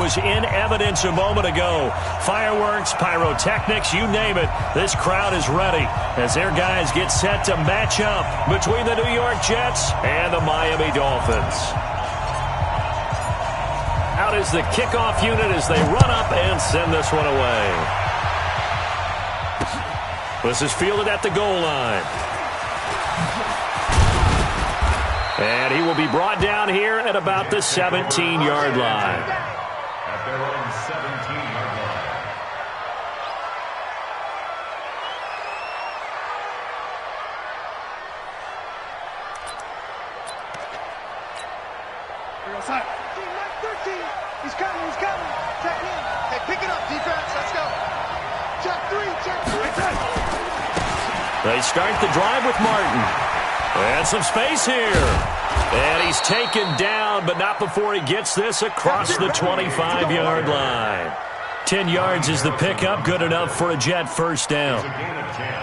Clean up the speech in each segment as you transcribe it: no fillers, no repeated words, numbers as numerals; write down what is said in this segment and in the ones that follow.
was in evidence a moment ago. Fireworks, pyrotechnics, you name it. This crowd is ready as their guys get set to match up between the New York Jets and the Miami Dolphins. Out is the kickoff unit as they run up and send this one away. This is fielded at the goal line. And he will be brought down here at about the 17-yard line. At their own 17-yard line. Here goes Hunt. 13. He's coming. Check in. Hey, pick it up, defense. Let's go. Check 3. They start the drive with Martin. And some space here. And he's taken down, but not before he gets this across the 25-yard line. 10 yards is the pickup. Good enough for a Jet first down. It's a gain of 10.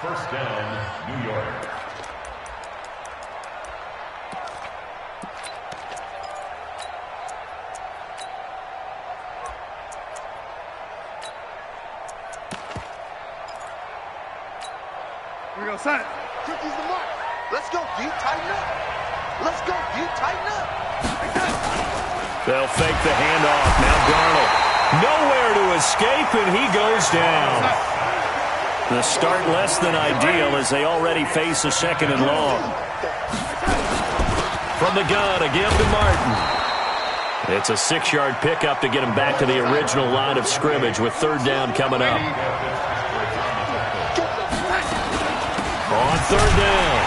First down, New York. Here we go, son. Cookie's the mark. Let's go, D. Tighten up. Let's go, D. Tighten up. They'll fake the handoff. Now Darnold. Nowhere to escape, and he goes down. The start less than ideal as they already face a second and long. From the gun, again to Martin. It's a 6-yard pickup to get him back to the original line of scrimmage with third down coming up. On third down,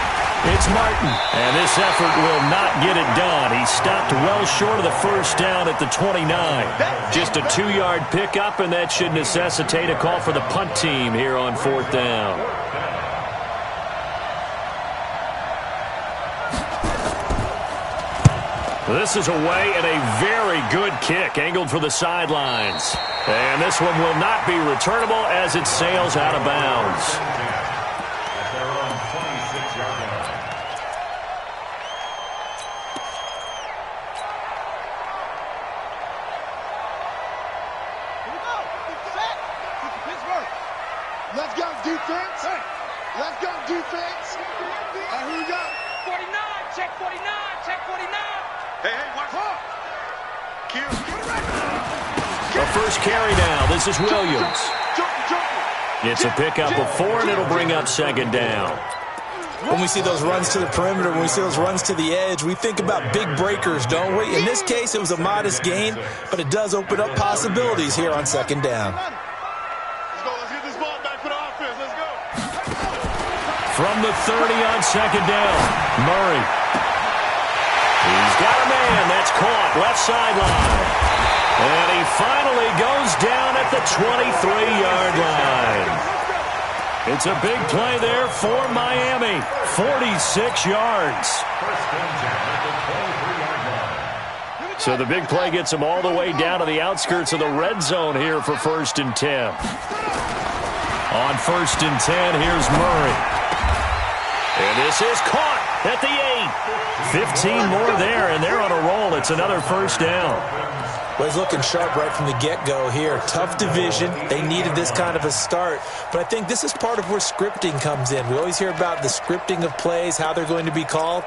it's Martin. And this effort will not get it done. He stopped well short of the first down at the 29. Just a 2-yard pickup, and that should necessitate a call for the punt team here on fourth down. This is away and a very good kick angled for the sidelines. And this one will not be returnable as it sails out of bounds. Let's go, defense. Let's go, defense. Here we go. 49, check 49, check 49. Hey, watch out. Q. The first carry now. This is Williams. It's a pickup of 4, and it'll bring up second down. When we see those runs to the perimeter, when we see those runs to the edge, we think about big breakers, don't we? In this case, it was a modest gain, but it does open up possibilities here on second down. From the 30 on second down, Murray. He's got a man. That's caught. Left sideline. And he finally goes down at the 23-yard line. It's a big play there for Miami. 46 yards. So the big play gets him all the way down to the outskirts of the red zone here for first and 10. On first and 10, here's Murray. And this is caught at the 8. 15 more there, and they're on a roll. It's another first down. Well, he's looking sharp right from the get-go here. Tough division. They needed this kind of a start. But I think this is part of where scripting comes in. We always hear about the scripting of plays, how they're going to be called.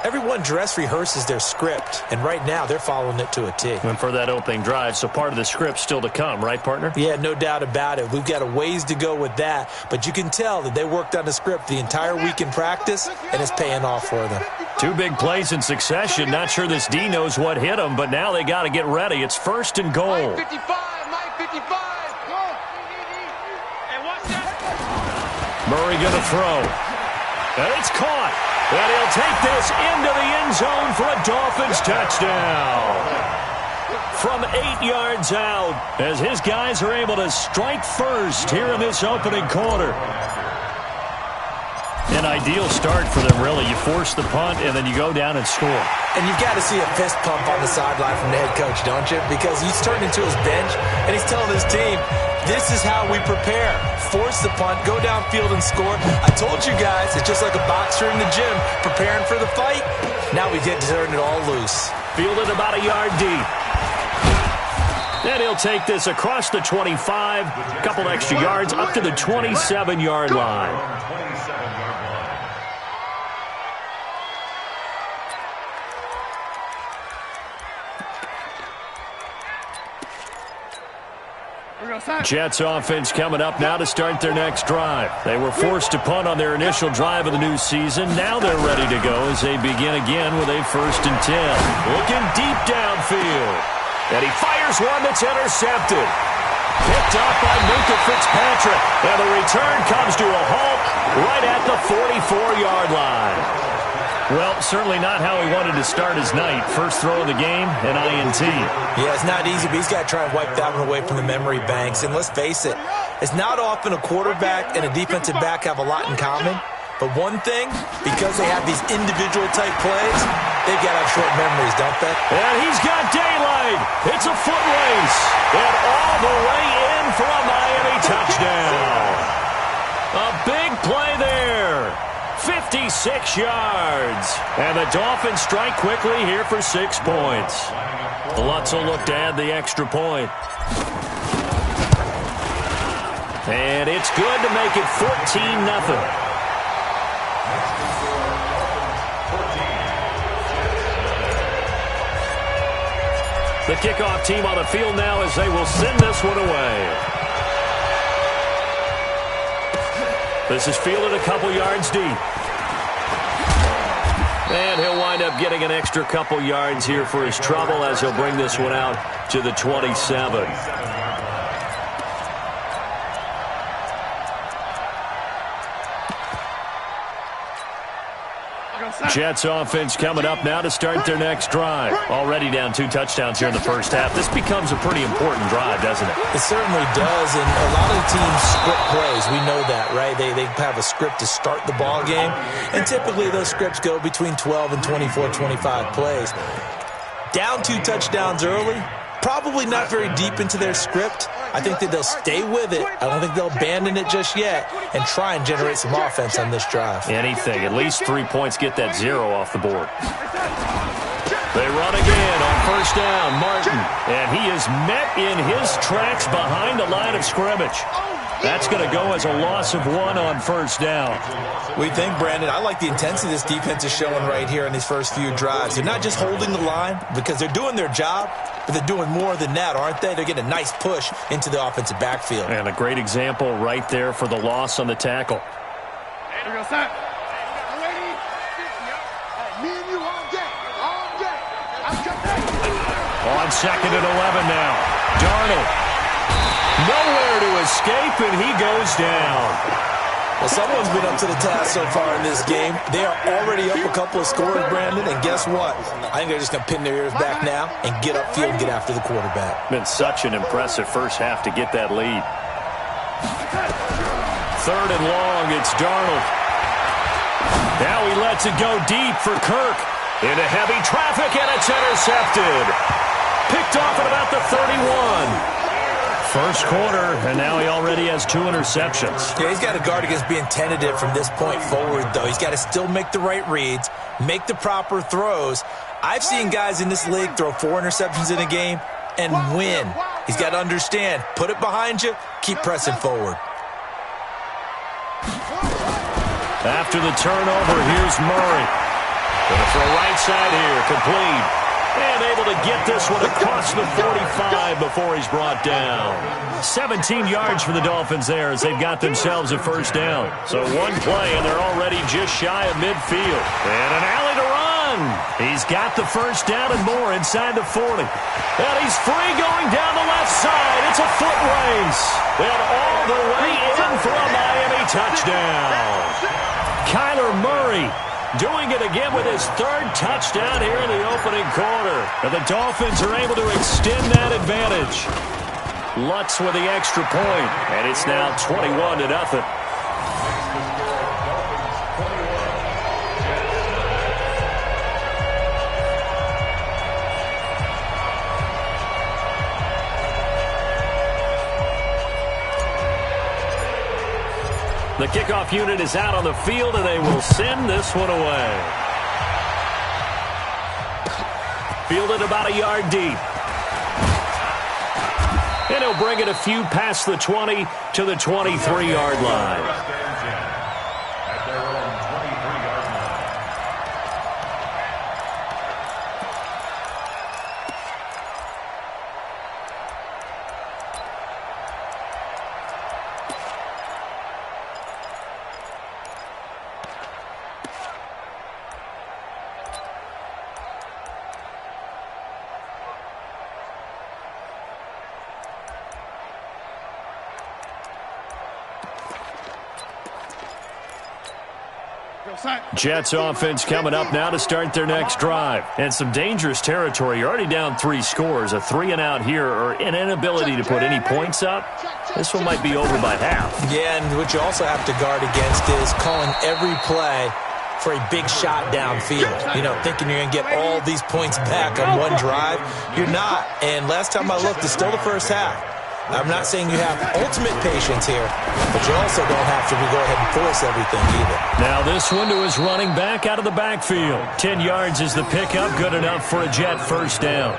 Everyone dress rehearses their script, and right now they're following it to a T. And for that opening drive, so part of the script still to come, right, partner? Yeah, no doubt about it. We've got a ways to go with that, but you can tell that they worked on the script the entire week in practice, and it's paying off for them. 2 big plays in succession. Not sure this D knows what hit them, but now they got to get ready. It's first and goal. Mike 55, Mike 55. And watch that. Murray going to throw. And it's caught. And he'll take this into the end zone for a Dolphins touchdown. From 8 yards out, as his guys are able to strike first here in this opening quarter. An ideal start for them, really. You force the punt, and then you go down and score. And you've got to see a fist pump on the sideline from the head coach, don't you? Because he's turned into his bench, and he's telling his team, this is how we prepare. Force the punt, go downfield and score. I told you guys, it's just like a boxer in the gym preparing for the fight. Now we get to turn it all loose. Fielded about a yard deep. And he'll take this across the 25, a couple extra yards up to the 27-yard line. 27-yard line. Jets offense coming up now to start their next drive. They were forced to punt on their initial drive of the new season. Now they're ready to go as they begin again with a 1st and 10. Looking deep downfield. And he fires one that's intercepted. Picked up by Minkah Fitzpatrick. And the return comes to a halt right at the 44-yard line. Well, certainly not how he wanted to start his night. First throw of the game, an INT. Yeah, it's not easy, but he's got to try and wipe that one away from the memory banks. And let's face it, it's not often a quarterback and a defensive back have a lot in common. But one thing, because they have these individual type plays, they've got to have short memories, don't they? And he's got daylight. It's a foot race. And all the way in for a Miami touchdown. A big play there. 56 yards. And the Dolphins strike quickly here for 6 points. Lutz will look to add the extra point. And it's good to make it 14-0. The kickoff team on the field now as they will send this one away. This is fielded a couple yards deep. And he'll wind up getting an extra couple yards here for his trouble as he'll bring this one out to the 27. Jets offense coming up now to start their next drive. Already down 2 touchdowns here in the first half. This becomes a pretty important drive, doesn't it? It certainly does, and a lot of teams script plays. We know that, right? They have a script to start the ball game, and typically those scripts go between 12 and 24, 25 plays. Down 2 touchdowns early, probably not very deep into their script. I think that they'll stay with it. I don't think they'll abandon it just yet and try and generate some offense on this drive. Anything. At least 3 points, get that 0 off the board. They run again on first down. Martin. And he is met in his tracks behind the line of scrimmage. That's going to go as a loss of 1 on first down. We think, Brandon, I like the intensity this defense is showing right here in these first few drives. They're not just holding the line because they're doing their job, but they're doing more than that, aren't they? They're getting a nice push into the offensive backfield. And a great example right there for the loss on the tackle. On 2nd and 11 now. Darnold. Nowhere to escape, and he goes down. Well, someone's been up to the task so far in this game. They are already up a couple of scores, Brandon, and guess what? I think they're just going to pin their ears back now and get upfield and get after the quarterback. Been such an impressive first half to get that lead. 3rd and long, it's Darnold. Now he lets it go deep for Kirk. Into heavy traffic, and it's intercepted. Picked off at about the 31. First quarter, and now he already has 2 interceptions. Yeah, he's got to guard against being tentative from this point forward, though. He's got to still make the right reads, make the proper throws. I've seen guys in this league throw 4 interceptions in a game and win. He's got to understand, put it behind you, keep pressing forward. After the turnover, here's Murray. Going to throw right side here, complete. And able to get this one across the 45 before he's brought down. 17 yards for the Dolphins there as they've got themselves a first down. So 1 play, and they're already just shy of midfield. And an alley to run. He's got the first down and more inside the 40. And he's free going down the left side. It's a foot race. And all the way in for a Miami touchdown. Kyler Murray doing it again with his 3rd touchdown here in the opening quarter. And the Dolphins are able to extend that advantage. Lutz with the extra point, and it's now 21-0. The kickoff unit is out on the field, and they will send this one away. Fielded about a yard deep. And he'll bring it a few past the 20 to the 23-yard line. At their own 23-yard line. Jets offense coming up now to start their next drive. And some dangerous territory. You're already down 3 scores. A 3-and-out here or an inability to put any points up. This one might be over by half. Yeah, and what you also have to guard against is calling every play for a big shot downfield. You know, thinking you're going to get all these points back on one drive. You're not. And last time I looked, it's still the first half. I'm not saying you have ultimate patience here, but you also don't have to go ahead and force everything either. Now this one to his running back out of the backfield. 10 yards is the pickup, good enough for a Jet first down.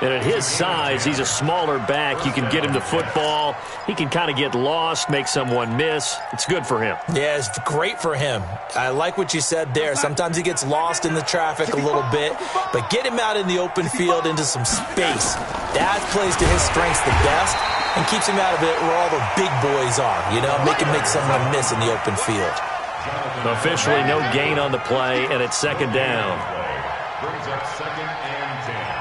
And at his size, he's a smaller back. You can get him to football. He can kind of get lost, make someone miss. It's good for him. Yeah, it's great for him. I like what you said there. Sometimes he gets lost in the traffic a little bit, but get him out in the open field into some space. That plays to his strengths the best and keeps him out of it where all the big boys are, you know, make someone miss in the open field. Officially no gain on the play, and it's second down. Brings up 2nd and 10.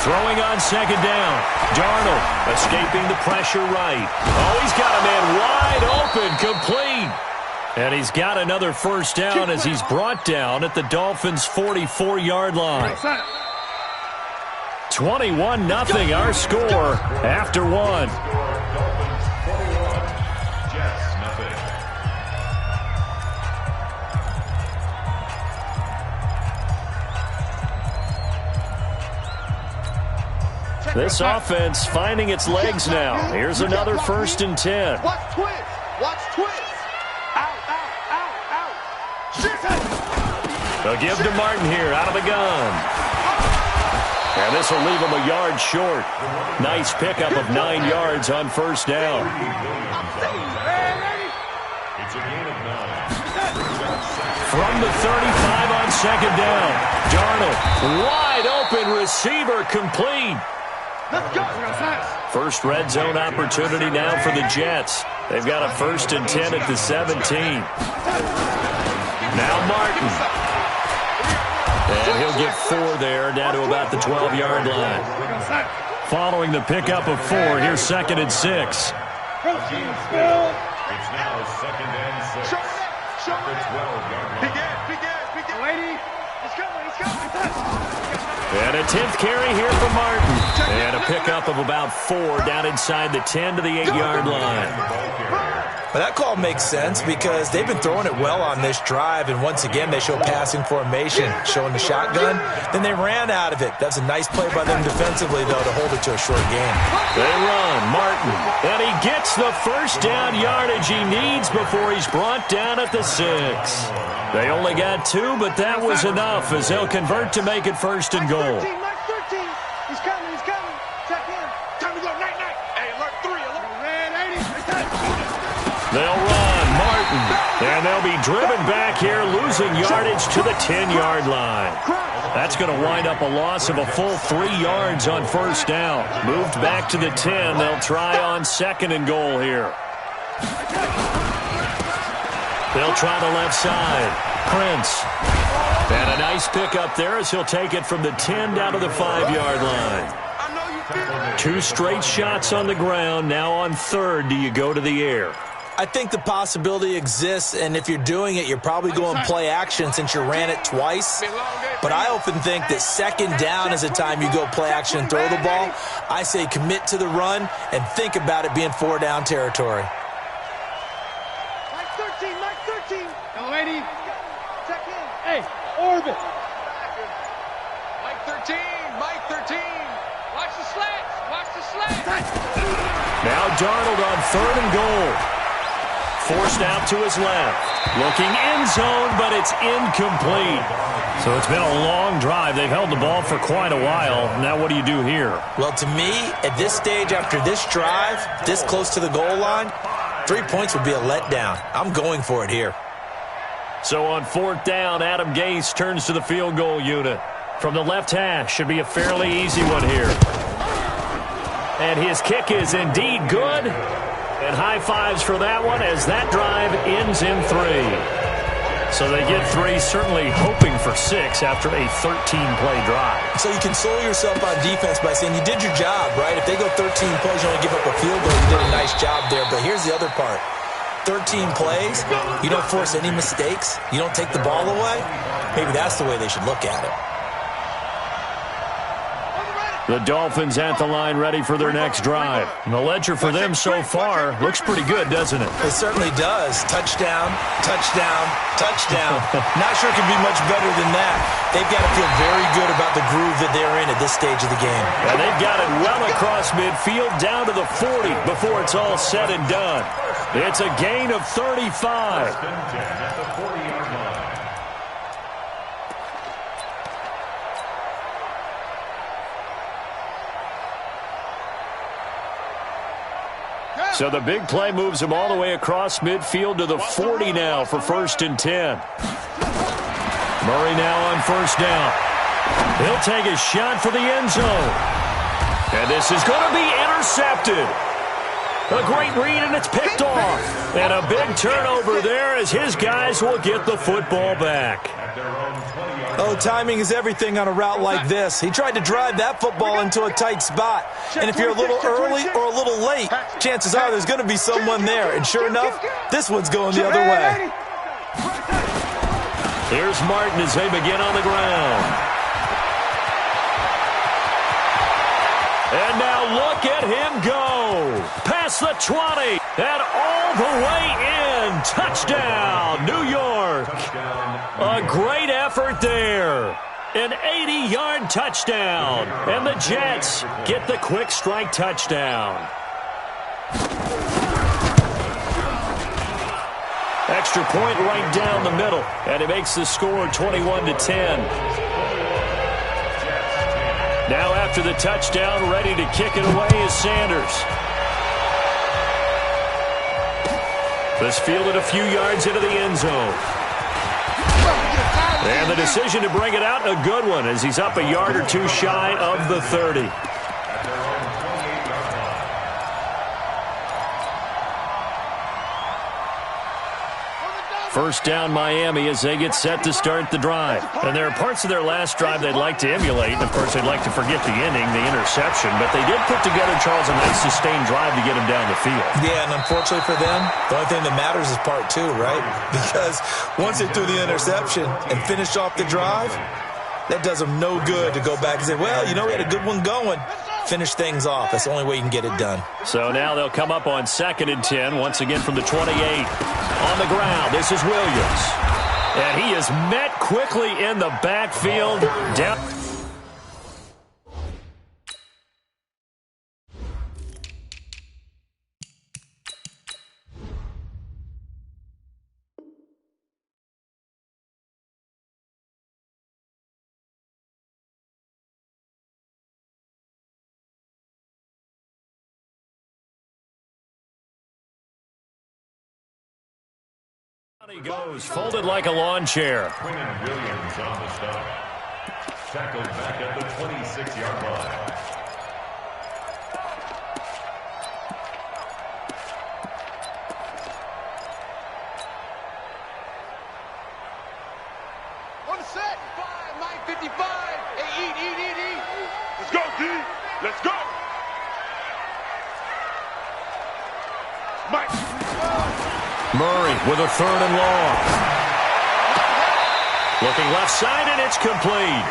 Throwing on second down. Darnold escaping the pressure right. Oh, he's got a man wide open, complete. And he's got another first down as he's brought down at the Dolphins' 44-yard line. 21-0 our score after one. Dolphins 41, Jets nothing. This offense finding its legs now. Here's another 1st and 10. Watch twins. Watch twins. Out, out, out, out. They'll give to Martin here out of the gun. And this will leave him a yard short. Nice pickup of 9 yards on first down. It's a gain of 9. From the 35 on second down. Darnold, wide open receiver, complete. Let's go. First red zone opportunity now for the Jets. They've got a 1st and 10 at the 17. Now Martin. And he'll get 4 there, down to about the 12-yard line. Following the pickup of 4, here's 2nd and 6. It's now 2nd and 6. Show it. The 12-yard line. Begin. Lady. He's coming. And a 10th carry here for Martin. And a pickup of about 4 down inside the 10 to the 8-yard line. Well, that call makes sense because they've been throwing it well on this drive, and once again they show passing formation, showing the shotgun. Then they ran out of it. That's a nice play by them defensively, though, to hold it to a short game. They run, Martin, and he gets the first down yardage he needs before he's brought down at the 6. They only got 2, but that was enough as they'll convert to make it 1st and goal. Mike 13. He's coming. Check in. Time to go. Night. Hey, alert 3. Alert. Red 80. They'll run, Martin, and they'll be driven back here, losing yardage to the 10-yard line. That's going to wind up a loss of a full 3 yards on first down. Moved back to the 10. They'll try on 2nd and goal here. They'll try the left side. Prince. And a nice pickup there as he'll take it from the 10 down to the 5-yard line. 2 straight shots on the ground. Now on 3rd, do you go to the air? I think the possibility exists, and if you're doing it, you're probably going play action since you ran it twice. But I often think that 2nd down is a time you go play action and throw the ball. I say commit to the run and think about it being 4-down territory. Mike 13. Hello, lady. Check in. Hey, orbit. Mike 13. Watch the slats. Now Darnold on 3rd and goal. Forced out to his left. Looking end zone, but it's incomplete. So it's been a long drive. They've held the ball for quite a while. Now what do you do here? Well, to me, at this stage, after this drive, this close to the goal line, 3 points would be a letdown. I'm going for it here. So on 4th down, Adam Gase turns to the field goal unit. From the left hash, should be a fairly easy one here. And his kick is indeed good. And high fives for that one as that drive ends in 3. So they get 3, certainly hoping for 6 after a 13-play drive. So you console yourself on defense by saying you did your job, right? If they go 13 plays, you only give up a field goal, you did a nice job there. But here's the other part. 13 plays, you don't force any mistakes, you don't take the ball away. Maybe that's the way they should look at it. The Dolphins at the line ready for their next drive. And the ledger for them so far looks pretty good, doesn't it? It certainly does. Touchdown, touchdown, touchdown. Not sure it could be much better than that. They've got to feel very good about the groove that they're in at this stage of the game. And they've got it well across midfield down to the 40 before it's all said and done. It's a gain of 35. So the big play moves him all the way across midfield to the 40 now for 1st and 10. Murray now on 1st down. He'll take a shot for the end zone. And this is going to be intercepted. A great read, and it's picked off. And a big turnover there as his guys will get the football back. Oh, timing is everything on a route like this. He tried to drive that football into a tight spot. And if you're a little early or a little late, chances are there's going to be someone there. And sure enough, this one's going the other way. Here's Martin as they begin on the ground. And now look at him go. Past the 20 and all the way in. Touchdown, New York. A great effort there. An 80-yard touchdown. And the Jets get the quick strike touchdown. Extra point right down the middle. And it makes the score 21-10. Now after the touchdown, ready to kick it away is Sanders. This fielded a few yards into the end zone. And the decision to bring it out, a good one, as he's up a yard or two shy of the 30. First down Miami as they get set to start the drive. And there are parts of their last drive they'd like to emulate. And, of course, they'd like to forget the inning, the interception. But they did put together, Charles, a nice sustained drive to get him down the field. Yeah, and unfortunately for them, the only thing that matters is part 2, right? Because once they threw the interception and finished off the drive, that does them no good to go back and say, well, you know, we had a good one going. Finish things off. That's the only way you can get it done. So now they'll come up on 2nd and 10, once again from the 28. On the ground, this is Williams. And he is met quickly in the backfield. Down. He goes, folded like a lawn chair. Quinnen Williams on the stop. Tackled back at the 26-yard line. On the set. 5, Mike 55. Hey, eat. Let's go, D. Let's go. Mike. Murray with a 3rd and long. Looking left side, and it's complete.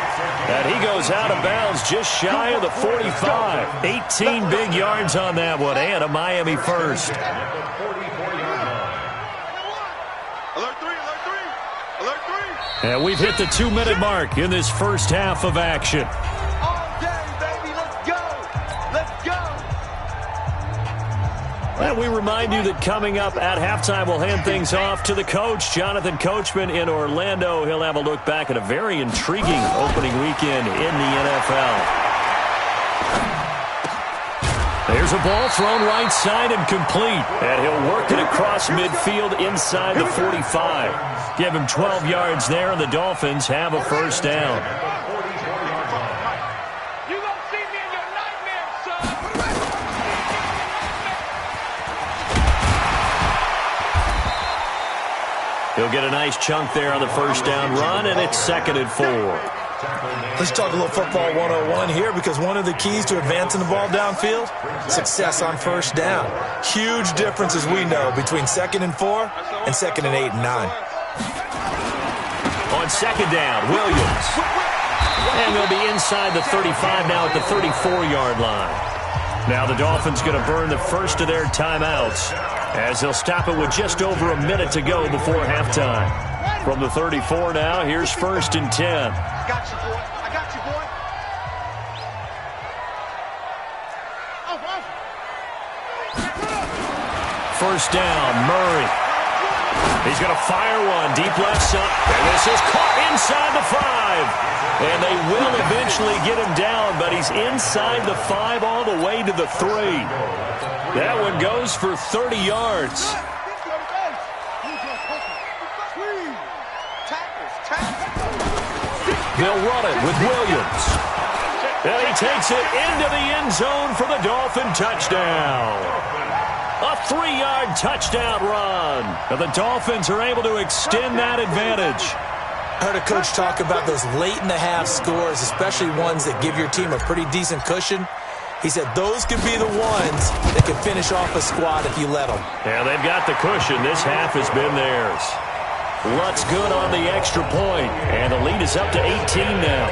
And he goes out of bounds just shy of the 45. 18 big yards on that one, and a Miami first. Alert 3, alert 3. Alert 3. And we've hit the 2-minute mark in this first half of action. All day, baby. Let's go. Let's go. And we remind you that coming up at halftime, we'll hand things off to the coach, Jonathan Coachman in Orlando. He'll have a look back at a very intriguing opening weekend in the NFL. There's a ball thrown right side and complete. And he'll work it across midfield inside the 45. Give him 12 yards there, and the Dolphins have a first down. You gonna see me in your nightmares, son. He'll get a nice chunk there on the first down run, and it's 2nd and 4. Let's talk a little football 101 here, because one of the keys to advancing the ball downfield, success on first down. Huge difference, as we know, between 2nd and 4 and 2nd and 8 and 9. On 2nd down, Williams. And they'll be inside the 35 now at the 34-yard line. Now the Dolphins going to burn the first of their timeouts as they'll stop it with just over a minute to go before halftime. From the 34 now, here's 1st and 10. I got you, boy. I got you, boy. First down, Murray. He's going to fire one deep left side. And this is caught inside the 5. And they will eventually get him down, but he's inside the 5 all the way to the 3. That one goes for 30 yards. They'll run it with Williams. And he takes it into the end zone for the Dolphin touchdown. A 3-yard touchdown run. And the Dolphins are able to extend that advantage. I heard a coach talk about those late-in-the-half scores, especially ones that give your team a pretty decent cushion. He said those could be the ones that can finish off a squad if you let them. Yeah, they've got the cushion. This half has been theirs. Lutz good on the extra point, and the lead is up to 18 now.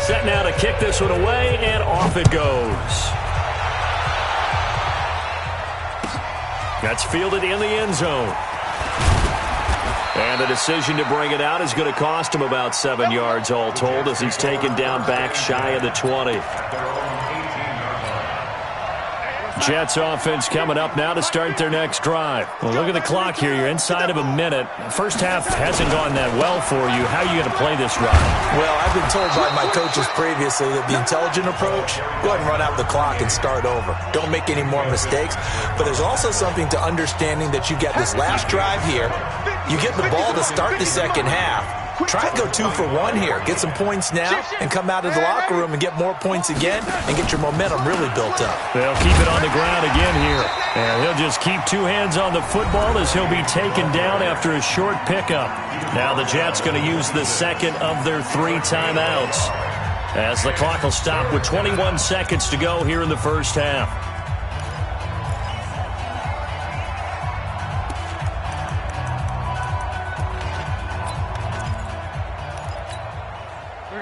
Set now to kick this one away, and off it goes. That's fielded in the end zone. And the decision to bring it out is going to cost him about 7 yards all told, as he's taken down back shy of the 20. Jets offense coming up now to start their next drive. Well, look at the clock here. You're inside of a minute. First half hasn't gone that well for you. How are you going to play this run? Well, I've been told by my coaches previously that the intelligent approach, go ahead and run out the clock and start over. Don't make any more mistakes. But there's also something to understanding that you get this last drive here. You get the ball to start the second half. Try and go 2 for 1 here. Get some points now and come out of the locker room and get more points again and get your momentum really built up. They'll keep it on the ground again here. And he'll just keep 2 hands on the football as he'll be taken down after a short pickup. Now the Jets going to use the second of their 3 timeouts as the clock will stop with 21 seconds to go here in the first half.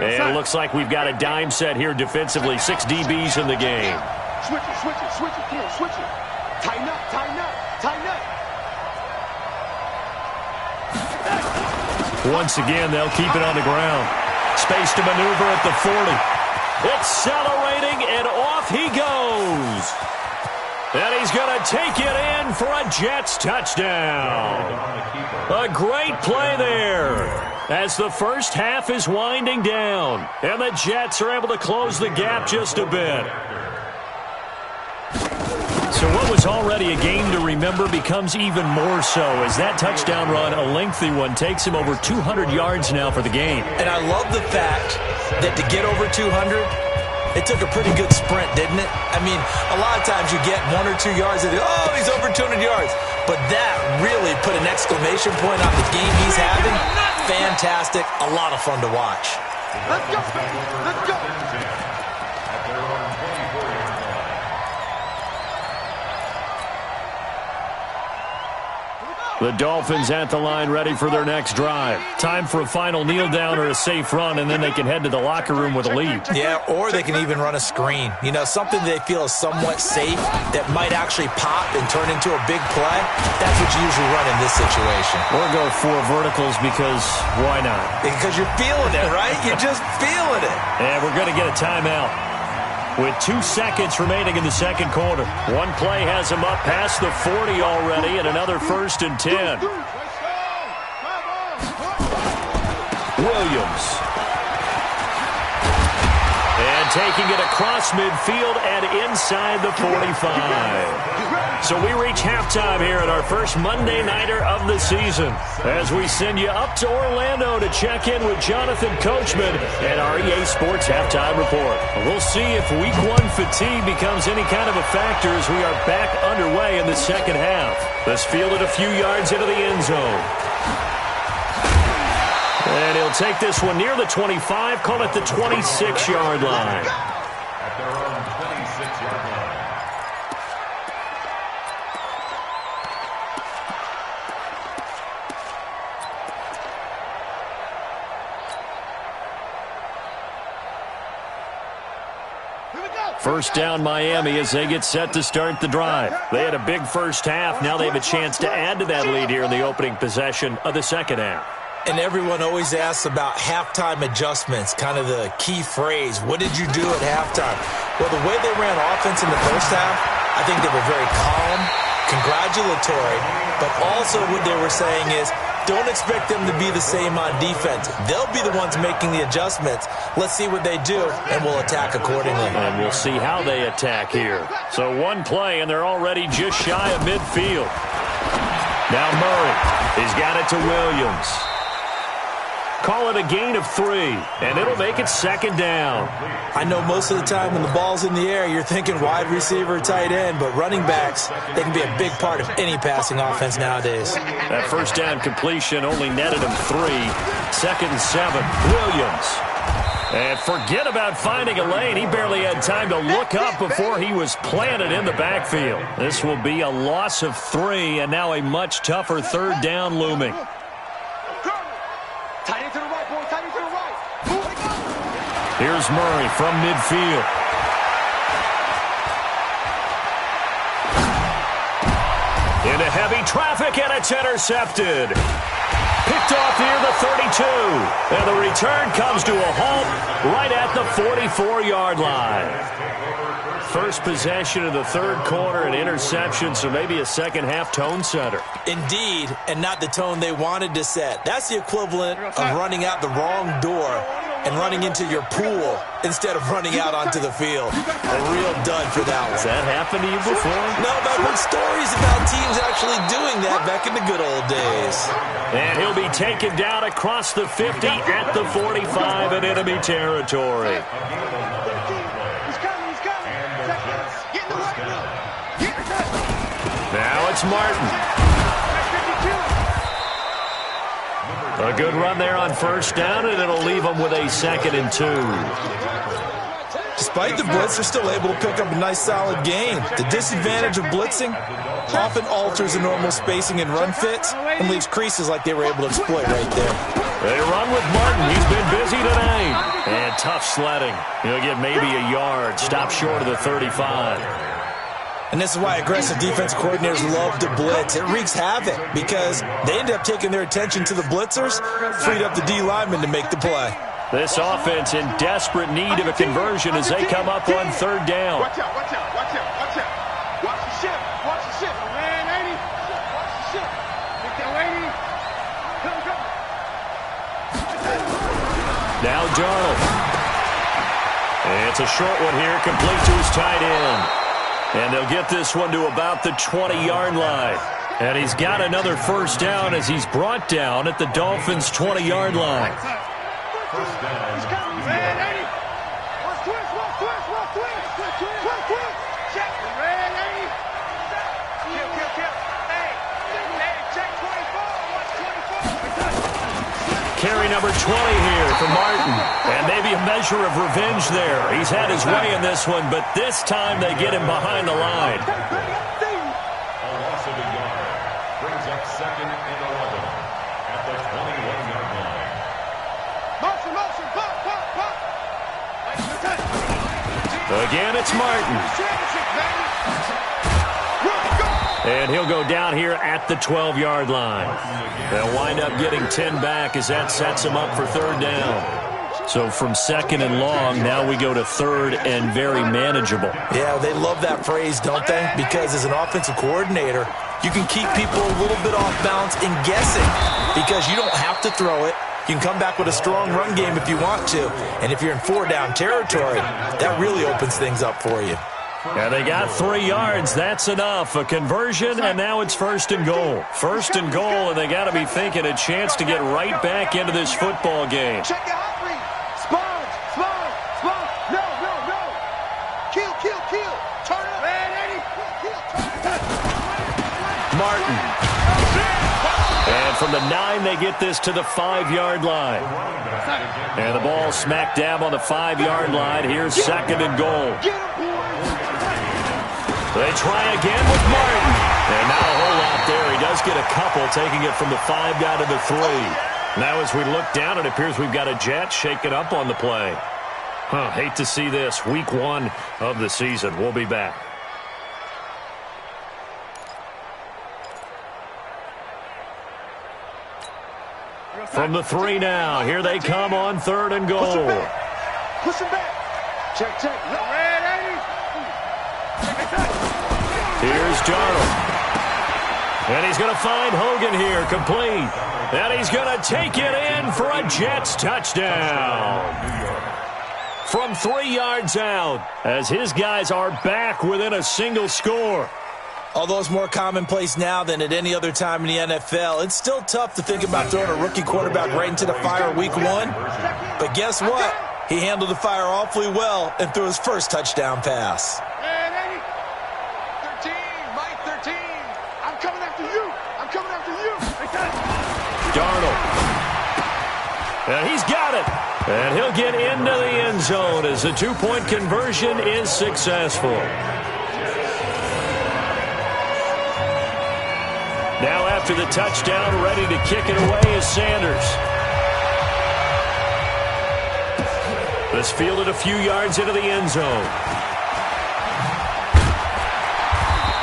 And it looks like we've got a dime set here defensively. 6 DBs in the game. Switch it, switch it, switch it. Come on, switch it. Tighten up, tighten up, tighten up. Once again, they'll keep it on the ground. Space to maneuver at the 40. Accelerating, and off he goes. And he's going to take it in for a Jets touchdown. A great play there as the first half is winding down. And the Jets are able to close the gap just a bit. So what was already a game to remember becomes even more so as that touchdown run, a lengthy one, takes him over 200 yards now for the game. And I love the fact that to get over 200, it took a pretty good sprint, didn't it? I mean, a lot of times you get 1 or 2 yards and oh, he's over 200 yards. But that really put an exclamation point on the game he's having. Fantastic. A lot of fun to watch. Let's go, baby. Let's go. The Dolphins at the line ready for their next drive. Time for a final kneel down or a safe run, and then they can head to the locker room with a lead. Yeah, or they can even run a screen. You know, something they feel is somewhat safe that might actually pop and turn into a big play. That's what you usually run in this situation. Or go 4 verticals because why not? Because you're feeling it, right? You're just feeling it. And we're going to get a timeout. With 2 seconds remaining in the second quarter. One play has him up past the 40 already, and another 1st and 10. Williams. And taking it across midfield and inside the 45. So we reach halftime here at our first Monday Nighter of the season as we send you up to Orlando to check in with Jonathan Coachman and our EA Sports Halftime Report. We'll see if Week 1 fatigue becomes any kind of a factor as we are back underway in the second half. This fielded a few yards into the end zone. And he'll take this one near the 25, call it the 26-yard line. At their own 26-yard line. First down Miami as they get set to start the drive. They had a big first half. Now they have a chance to add to that lead here in the opening possession of the second half. And everyone always asks about halftime adjustments, kind of the key phrase. What did you do at halftime? Well, the way they ran offense in the first half, I think they were very calm, congratulatory, but also what they were saying is, don't expect them to be the same on defense. They'll be the ones making the adjustments. Let's see what they do, and we'll attack accordingly. And we'll see how they attack here. So one play, and they're already just shy of midfield. Now Murray. He's got it to Williams. Call it a gain of 3, and it'll make it second down. I know most of the time when the ball's in the air, you're thinking wide receiver, tight end, but running backs, they can be a big part of any passing offense nowadays. That first down completion only netted him 3. 2nd and 7. Williams. And forget about finding a lane. He barely had time to look up before he was planted in the backfield. This will be a loss of 3, and now a much tougher 3rd down looming. Here's Murray from midfield. Into heavy traffic, and it's intercepted. Picked off near the 32. And the return comes to a halt right at the 44-yard line. First possession of the 3rd quarter, an interception, so maybe a second-half tone setter. Indeed, and not the tone they wanted to set. That's the equivalent of running out the wrong door and running into your pool instead of running out onto the field. A real dud for that one. Has that happened to you before? No, but I've heard stories about teams actually doing that back in the good old days. And he'll be taken down across the 50 at the 45 in enemy territory. Now it's Martin. A good run there on first down, and it'll leave them with a 2nd and 2. Despite the blitz, they're still able to pick up a nice solid gain. The disadvantage of blitzing often alters the normal spacing and run fits and leaves creases like they were able to exploit right there. They run with Martin. He's been busy tonight. And tough sledding. He'll get maybe a yard. Stop short of the 35. And this is why aggressive defense coordinators love to blitz. It wreaks havoc because they end up taking their attention to the blitzers, freed up the D linemen to make the play. This offense in desperate need of a conversion as they come up on 3rd down. Watch out, watch out, watch out, watch out. Watch the ship, watch the ship. Man, 80. Watch the ship. Get that 80. Now Darnold. It's a short one here, complete to his tight end. And they'll get this one to about the 20-yard line. And he's got another first down as he's brought down at the Dolphins' 20-yard line. First down. He's coming, man, 80. Watch twist, watch twist, watch twist. Twist, twist. Check, man, 80. Kill. Hey, check 24. Watch 24. Carry number 20 here for Martin. And maybe a measure of revenge there. He's had his way in this one, but this time they get him behind the line. A loss of a yard brings up 2nd and 11 at the 21-yard line. Motion, motion, pop, pop, pop. Again, it's Martin. And he'll go down here at the 12-yard line. They'll wind up getting 10 back as that sets him up for 3rd down. So from 2nd and long, now we go to 3rd and very manageable. Yeah, they love that phrase, don't they? Because as an offensive coordinator, you can keep people a little bit off balance and guessing because you don't have to throw it. You can come back with a strong run game if you want to. And if you're in 4-down territory, that really opens things up for you. And they got 3 yards. That's enough. A conversion, and now it's 1st and goal. 1st and goal, and they got to be thinking a chance to get right back into this football game. Check your hot read. Sponge, sponge, sponge. No, no, no. Kill, kill, kill. Turn up. Man, Eddie. Kill, turn up. Martin. And from the 9, they get this to the 5-yard line. And the ball smack dab on the 5-yard line. Here's 2nd and goal. They try again with Martin. And not a whole lot there. He does get a couple, taking it from the 5 down to the 3. Now as we look down, it appears we've got a jet shaking up on the play. Hate to see this. Week 1 of the season. We'll be back. From the 3 now. Here they come on 3rd and goal. Push him back. Check, check. Red, Eddie. Here's Darnold. And he's going to find Hogan here, complete. And he's going to take it in for a Jets touchdown. From 3 yards out, as his guys are back within a single score. Although it's more commonplace now than at any other time in the NFL, it's still tough to think about throwing a rookie quarterback right into the fire week 1. But guess what? He handled the fire awfully well and threw his first touchdown pass. Man, Eddie. 13, Mike 13. I'm coming after you. I'm coming after you. Darnold. And he's got it. And he'll get into the end zone as the 2-point conversion is successful. Now after the touchdown, ready to kick it away is Sanders. This fielded a few yards into the end zone.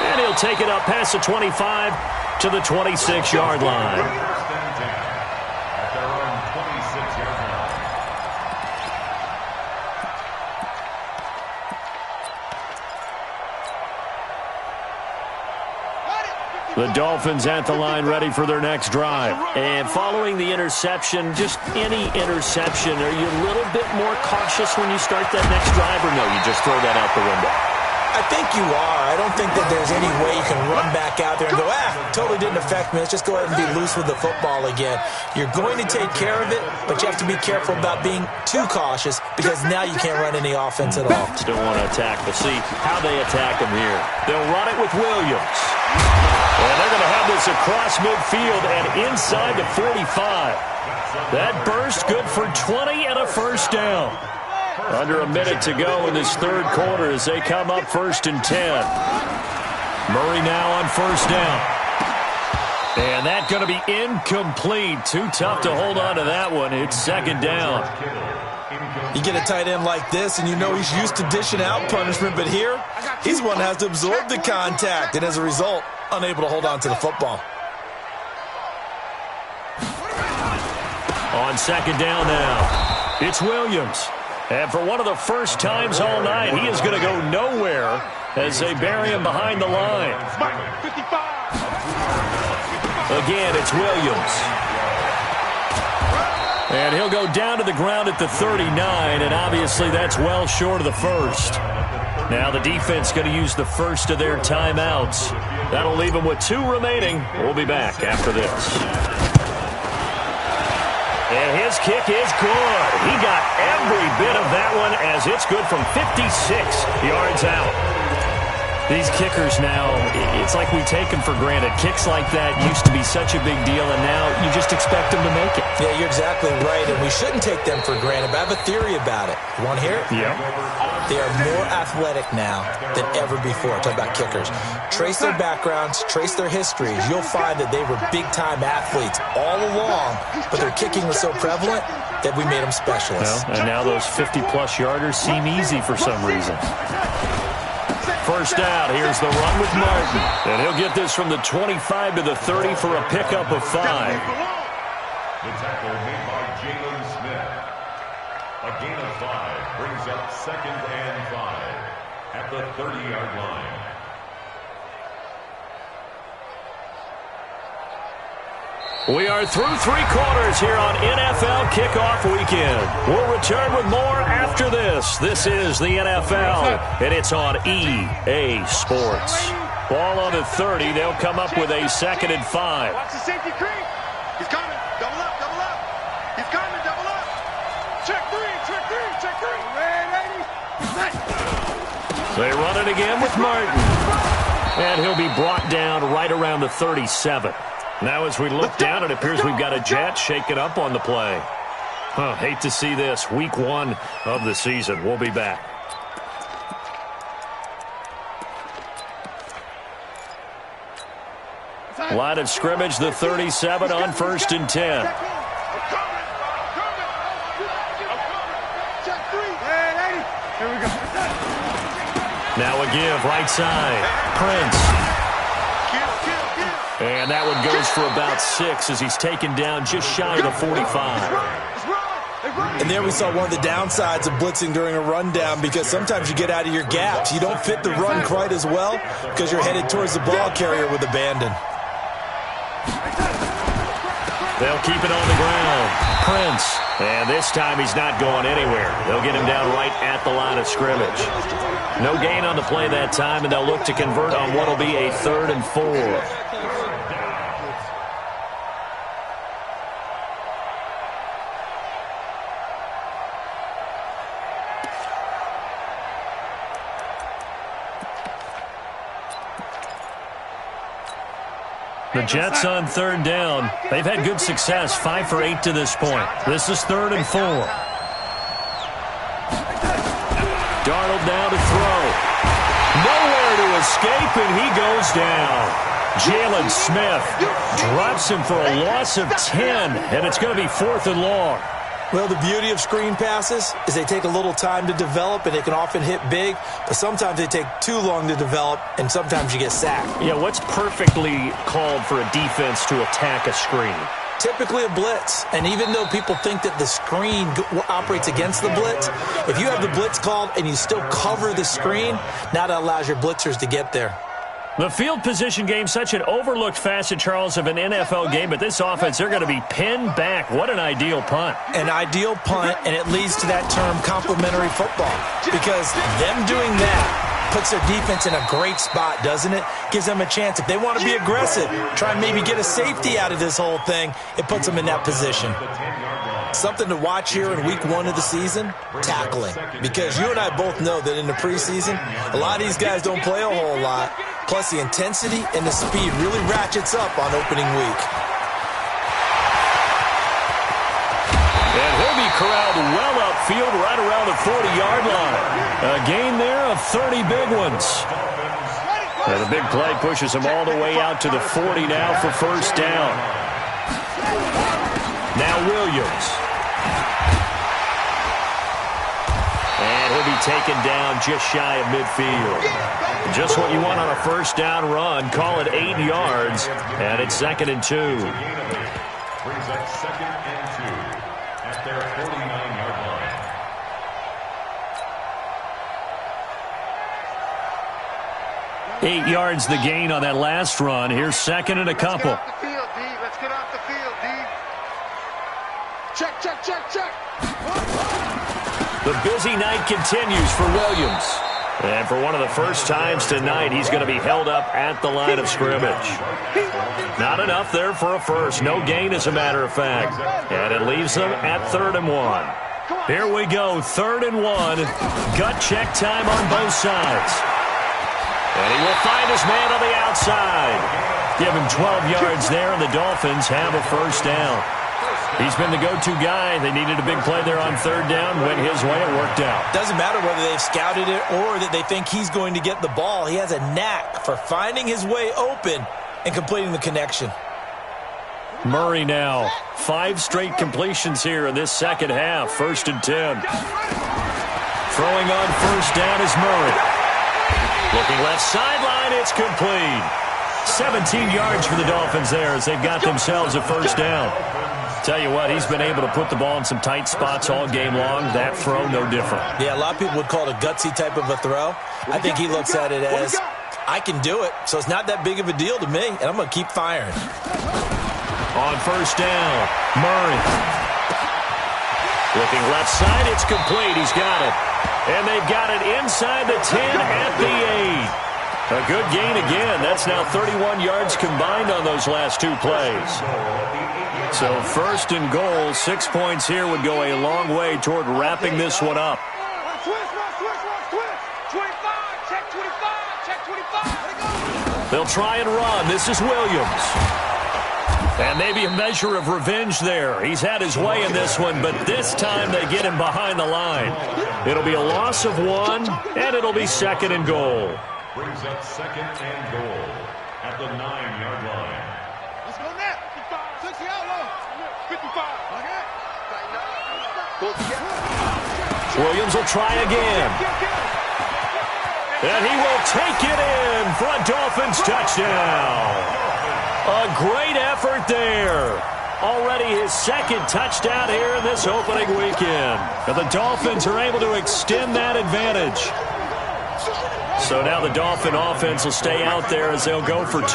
And he'll take it up past the 25 to the 26-yard line. At their own 26-yard line. The Dolphins at the line ready for their next drive. And following the interception, just any interception, are you a little bit more cautious when you start that next drive, or no, you just throw that out the window? I think you are. I don't think that there's any way you can run back out there and go, totally didn't affect me. Let's just go ahead and be loose with the football again. You're going to take care of it, but you have to be careful about being too cautious because now you can't run any offense at all. Still want to attack. We'll see how they attack him here. They'll run it with Williams. And they're going to have this across midfield and inside the 45. That burst good for 20 and a first down. Under a minute to go in this 3rd quarter as they come up 1st and 10. Murray now on 1st down. And that's going to be incomplete. Too tough to hold on to that one. It's 2nd down. You get a tight end like this, and you know he's used to dishing out punishment, but here, he's one that has to absorb the contact, and as a result, unable to hold on to the football. On 2nd down now, it's Williams. And for one of the first times all night, he is going to go nowhere as they bury him behind the line. Again, it's Williams. And he'll go down to the ground at the 39, and obviously that's well short of the first. Now the defense going to use the first of their timeouts. That'll leave them with 2 remaining. We'll be back after this. And his kick is good. He got every bit of that one as it's good from 56 yards out. These kickers now, it's like we take them for granted. Kicks like that used to be such a big deal, and now you just expect them to make it. Yeah, you're exactly right, and we shouldn't take them for granted, but I have a theory about it. You want to hear it? Yeah. They are more athletic now than ever before. Talk about kickers. Trace their backgrounds, trace their histories. You'll find that they were big-time athletes all along, but their kicking was so prevalent that we made them specialists. Well, and now those 50-plus yarders seem easy for some reason. First down, here's the run with Martin. And he'll get this from the 25 to the 30 for a pickup of 5. The tackle made by Jalen Smith. A gain of 5 brings up 2nd and 5 at the 30-yard line. We are through 3 quarters here on NFL Kickoff Weekend. We'll return with more after this. This is the NFL, and it's on EA Sports. Ball on the 30. They'll come up with a 2nd and 5. Watch the safety creep. He's coming. Double up, double up. He's coming, double up. Check 3, check 3, check 3. Red 80. They run it again with Martin. And he'll be brought down right around the 37. Now as we look down, it appears we've got a jet shaking up on the play. Hate to see this. Week 1 of the season. We'll be back. Line of scrimmage, the 37 on 1st and 10. Now a give, right side. Prince. And that one goes for about 6 as he's taken down just shy of the 45. And there we saw one of the downsides of blitzing during a rundown, because sometimes you get out of your gaps. You don't fit the run quite as well because you're headed towards the ball carrier with abandon. They'll keep it on the ground. Prince. And this time he's not going anywhere. They'll get him down right at the line of scrimmage. No gain on the play that time, and they'll look to convert on what will be a 3rd and 4. The Jets on 3rd down. They've had good success, 5 for 8 to this point. This is 3rd and 4. Darnold down to throw. Nowhere to escape, and he goes down. Jalen Smith drops him for a loss of 10, and it's going to be 4th and long. Well, the beauty of screen passes is they take a little time to develop, and they can often hit big, but sometimes they take too long to develop, and sometimes you get sacked. Yeah, what's perfectly called for a defense to attack a screen? Typically a blitz, and even though people think that the screen operates against the blitz, if you have the blitz called and you still cover the screen, now that allows your blitzers to get there. The field position game, such an overlooked facet, Charles, of an NFL game, but this offense, they're going to be pinned back. What an ideal punt. An ideal punt, and it leads to that term complementary football, because them doing that puts their defense in a great spot, doesn't it? Gives them a chance. If they want to be aggressive, try and maybe get a safety out of this whole thing, it puts them in that position. Something to watch here in week 1 of the season, tackling. Because you and I both know that in the preseason, a lot of these guys don't play a whole lot. Plus, the intensity and the speed really ratchets up on opening week. And he'll be corralled well upfield right around the 40-yard line. A gain there of 30 big ones. And the big play pushes him all the way out to the 40 now for 1st down. Now Williams. And he'll be taken down just shy of midfield. Just what you want on a 1st down run. Call it 8 yards, and it's 2nd and 2. Brings up 2nd and 2 at their 49-yard line. 8 yards the gain on that last run. Here's 2nd and a couple. Let's get off the field, D. Let's get off the field, D. Check, check, check, check. The busy night continues for Williams. And for one of the first times tonight, he's going to be held up at the line of scrimmage. Not enough there for a first. No gain, as a matter of fact. And it leaves them at 3rd and 1. Here we go, 3rd and 1. Gut check time on both sides. And he will find his man on the outside. Give him 12 yards there, and the Dolphins have a 1st down. He's been the go-to guy. They needed a big play there on third down. Went his way. It worked out. Doesn't matter whether they've scouted it or that they think he's going to get the ball. He has a knack for finding his way open and completing the connection. Murray now. 5 straight completions here in this second half. 1st and 10. Throwing on first down is Murray. Looking left sideline. It's complete. 17 yards for the Dolphins there as they've got themselves a first down. Tell you what, he's been able to put the ball in some tight spots all game long. That throw, no different. Yeah, a lot of people would call it a gutsy type of a throw. I think he looks at it as, I can do it, so it's not that big of a deal to me, and I'm going to keep firing. On first down, Murray. Looking left side, it's complete. He's got it. And they've got it inside the 10 at the 8. A good gain again. That's now 31 yards combined on those last 2 plays. So 1st and goal, 6 points here would go a long way toward wrapping this one up. Switch. 25, check 25, check 25. They'll try and run. This is Williams. And maybe a measure of revenge there. He's had his way in this one, but this time they get him behind the line. It'll be a loss of 1, and it'll be 2nd and goal. Brings up 2nd and goal at the 9-yard line. Let's go now. 55, 60 out low. 55. Williams will try again. And he will take it in for a Dolphins touchdown. A great effort there. Already his 2nd touchdown here in this opening weekend. And the Dolphins are able to extend that advantage. So now the Dolphin offense will stay out there as they'll go for 2.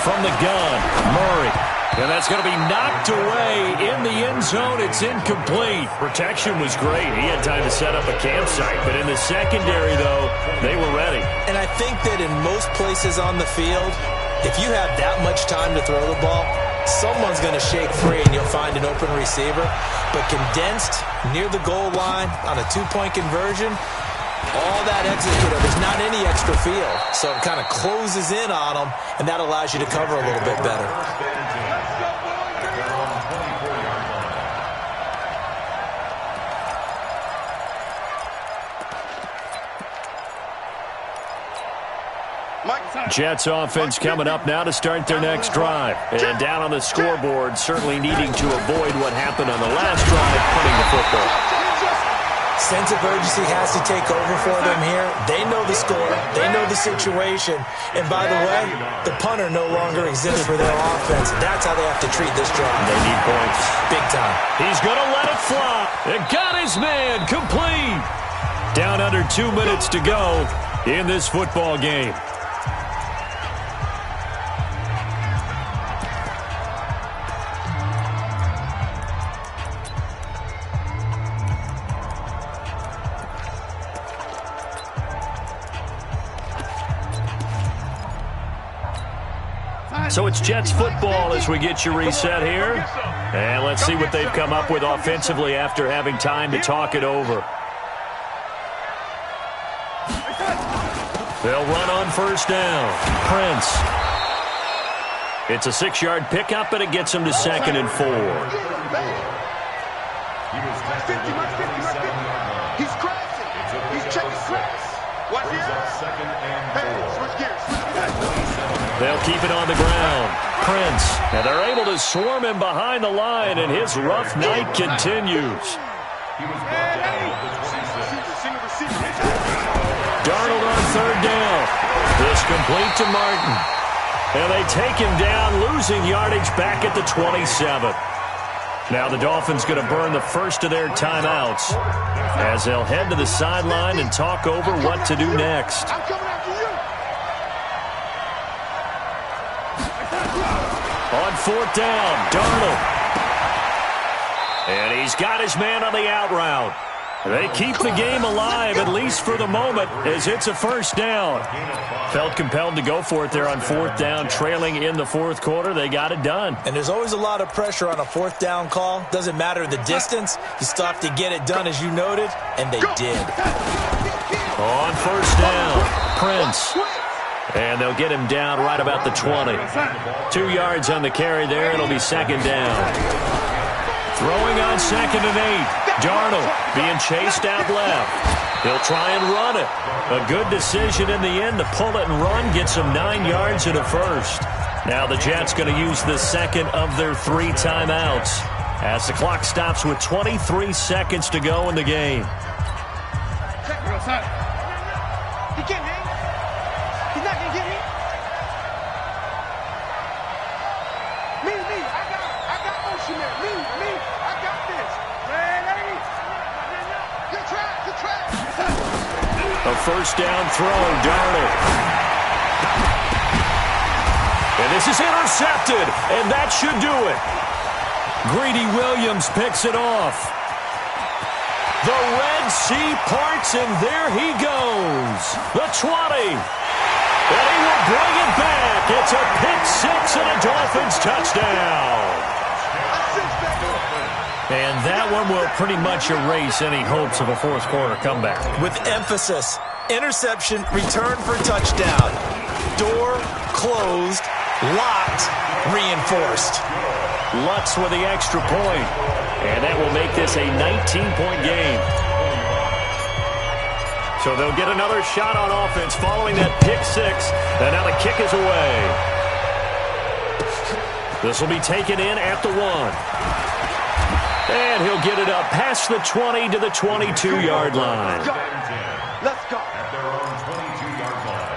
From the gun, Murray. And that's going to be knocked away in the end zone. It's incomplete. Protection was great. He had time to set up a campsite. But in the secondary, though, they were ready. And I think that in most places on the field, if you have that much time to throw the ball, someone's going to shake free and you'll find an open receiver. But condensed near the goal line on a 2-point conversion, all that executed, there's not any extra field. So it kind of closes in on them, and that allows you to cover a little bit better. Jets offense coming up now to start their next drive. And down on the scoreboard, certainly needing to avoid what happened on the last drive, punting the football. Sense of urgency has to take over for them here. They know the score. They know the situation. And by the way, the punter no longer exists for their offense. That's how they have to treat this drive. They need points. Big time. He's going to let it fly. It got his man complete. Down under 2 minutes to go in this football game. So it's Jets football as we get you reset here. And let's see what they've come up with offensively after having time to talk it over. They'll run on first down. Prince. It's a 6-yard pickup, and it gets him to 2nd and 4. He's crashing. He's checking cracks. Watch here. Switch gears. They'll keep it on the ground. Prince. And they're able to swarm him behind the line, and his rough night continues. Darnold on third down. This complete to Martin. And they take him down, losing yardage back at the 27. Now the Dolphins going to burn the first of their timeouts as they'll head to the sideline and talk over what to do next. I'm coming after you. On fourth down, Darnold. And he's got his man on the out route. They keep the game alive, at least for the moment, as it's a first down. Felt compelled to go for it there on fourth down, trailing in the fourth quarter. They got it done. And there's always a lot of pressure on a fourth down call. Doesn't matter the distance. You still have to get it done, as you noted, and they did. On first down, Prince. And they'll get him down right about the 20. 2 yards on the carry there. It'll be second down. Throwing on 2nd and 8. Darnold being chased out left. He'll try and run it. A good decision in the end to pull it and run. Gets him 9 yards and a first. Now the Jets going to use the second of their 3 timeouts as the clock stops with 23 seconds to go in the game. He can't hang. He's not going to get me. Me. I got motion there. Me. I got this. Ready? Good try. A first down throw, Darnold. And this is intercepted, and that should do it. Greedy Williams picks it off. The Red Sea parts, and there he goes. The 20. And he will bring it back. It's a pick six and a Dolphins touchdown. And that one will pretty much erase any hopes of a fourth quarter comeback. With emphasis, interception, return for touchdown. Door closed, locked, reinforced. Lutz with the extra point. And that will make this a 19-point game. So they'll get another shot on offense following that pick six. And now the kick is away. This will be taken in at the 1. And he'll get it up past the 20 to the 22-yard line. Let's go. At their own 22-yard line.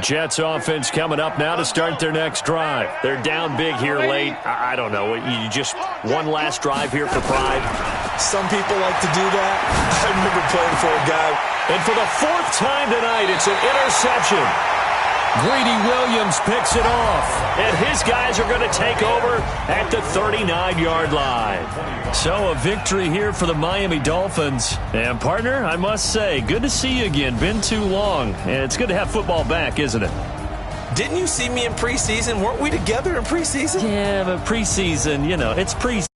Jets offense coming up now to start their next drive. They're down big here late. I don't know. You just one last drive here for pride. Some people like to do that. I remember playing for a guy. And for the 4th time tonight, it's an interception. Greedy Williams picks it off. And his guys are going to take over at the 39-yard line. So a victory here for the Miami Dolphins. And partner, I must say, good to see you again. Been too long. And it's good to have football back, isn't it? Didn't you see me in preseason? Weren't we together in preseason? Yeah, but preseason, it's preseason.